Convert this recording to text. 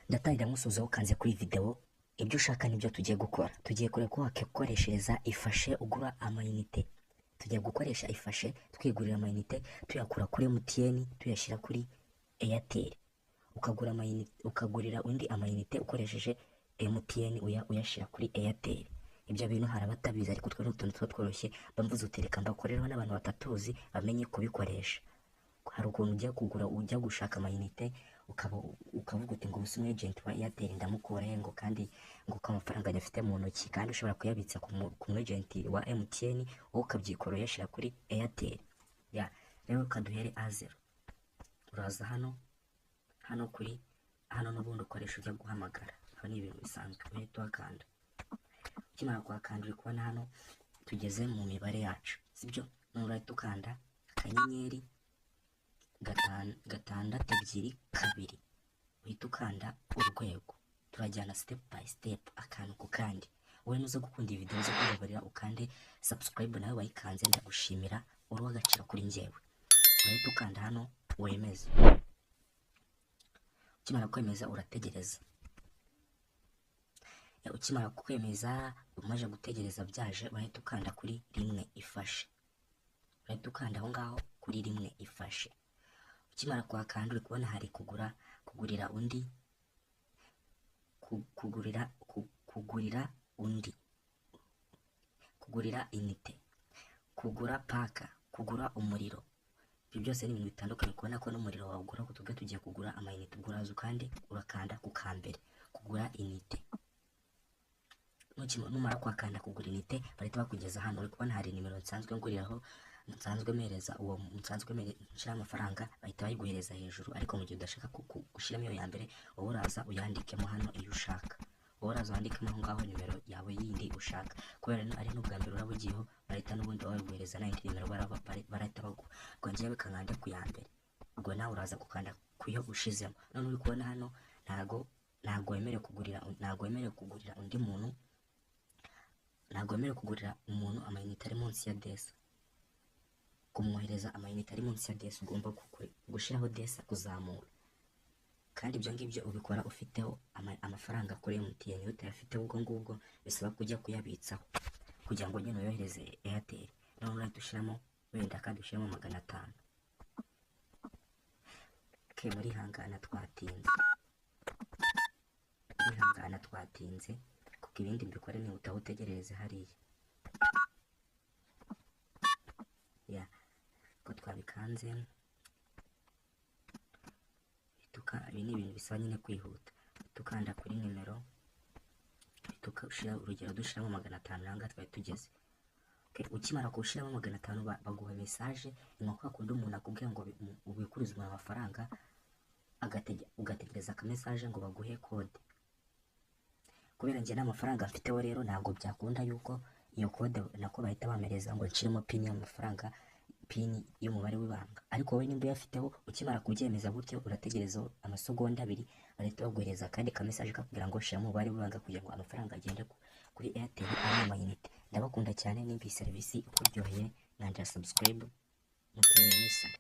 Ndatangira musubiza ukanze kuri video, ibyo ushaka nibyo tugiye gukora. Tugiye kureba ko wakoreshereza ifashe ugura amayinite. Tugiye gukoresha ifashe twigurira amayinite tuyakura kuri MTN tuyashyira kuri Airtel. Ukagura amayinite, ukagurira undi amayinite ukoresheje MTN uyashyira kuri Airtel. Ibyo bintu hari abatabizi ariko twe n'utuntu tuba tworoshye, bamvuze utereka mbakorereho n'abantu batatuzi bamenye kubikoresha. Hari ukuntu ujya gushaka amayinite ukavuga uti ngo ubu umu agent wa Airtel ndamukurahe ngo kandi ngo ko amafaranga afite mu ntoki kandi ushobora kuyabitsa ku mu agent wa MTN wowe ukabyikora uyashyira kuri Airtel. Rero kaduhere A0. Uraza hano kuri n'ubundi ukoresha ujya guhamagara. Hano ni ibintu bisanzwe uhita wakanda. Ukimara kuhakanda uri kubona hano tugeze mu mibare yacu, sibyo? None urahita ukanda akanyenyeri 622 uhita ukanda urwego. Turajyana step by step akantu ku kandi. Wowe nuza gukunda iyi video zo kubabarira ukande subscribe nawe wayikanze ndagushimira uri w'agaciro kuri njyewe. Urahita ukanda hano wemeze. Ukimara kwemeza urategereza. Ukimara kwemeza umaze gutegereza byaje urahita ukanda kuri rimwe ifashe. Urahita ukanda aho ngaho kuri rimwe ifashe. Ukimara kuhakanda uri kubona hari kugurira undi, kugurira inite, kugura paka, kugura umuriro. Ibyo byose ni ibintu bitandukanye. Kubona ko n'umuriro wawugura ko tubwe tugiye kugura amayinite uguraza kandi urakanda ku kambere kugura inite. Numara kwakanda kugura inite barita bakugeza hano. Uri kubona hari nimero nsanzwe nguriraho, nsanzwe mereza uwo nshira amafaranga bahita bayiguhereza hejuru, ariko mu gihe udashaka gushiramo iyo ya mbere wowe uraza uyandikemo hano iyo ushaka. Wowe uraza wandikemo aho ngaho nimero yawe yindi ushaka. Kubera ari n'ubwa mbere urabugiyeho barita n'ubundi babiguhereza n'indi nimero barahita baguha. Ubwo ngiye bikankanda ku ya mbere. Ubwo nawe uraza gukanda kuyo ushizemo. None uri kubona hano ntago wemerewe kugurira undi muntu. Ntago wemerewe kugurira umuntu amayinite ari munsi ya desa. Kumwohereza amayinite ari munsi ya desa ugomba gushiraho desa kuzamura. Kandi ibyo ngibyo ubikora ufiteho amafaranga kuri MTN. Iyo utayafiteho ubwo ngubwo bisaba kujya kuyabitsaho kugira ngo nyine uyohereze Airtel. None urahita ushyiramo wenda kandi ushyiramo 500. Muri hangana twatinze kuko ibindi mbikore ni utawutegereze hariya. Ko twabikanze ibi ni ibintu bisaba nyine kwihuta. Tukanda kuri nimero tukashira urugero dushiramo 500 nanga twari tugeze. Ukimara kushiramo 500 baguha message inkoko kundi umuntu akubwira ngo ubikurize amafaranga ugategereza ka message ngo baguhe code. Kubera nje n'amafaranga mfiteho rero ntabwo byakunda yuko iyo code nako bahita bamereza ngo nshiremo pin y'amafaranga, pin y'umubare w'ibanga. Ariko wowe nimba uyafiteho ukimara kubyemeza gutyo urategereza amasegonda 2 barahita baguhereza kandi ka message kakubwira ngo shira umubare w'ibanga kugira ngo amafaranga agende kuri Airtel ari amayinite. Ndabakunda cyane nimba iyi service ikuryoheye nanja subscribe mutere n'isari.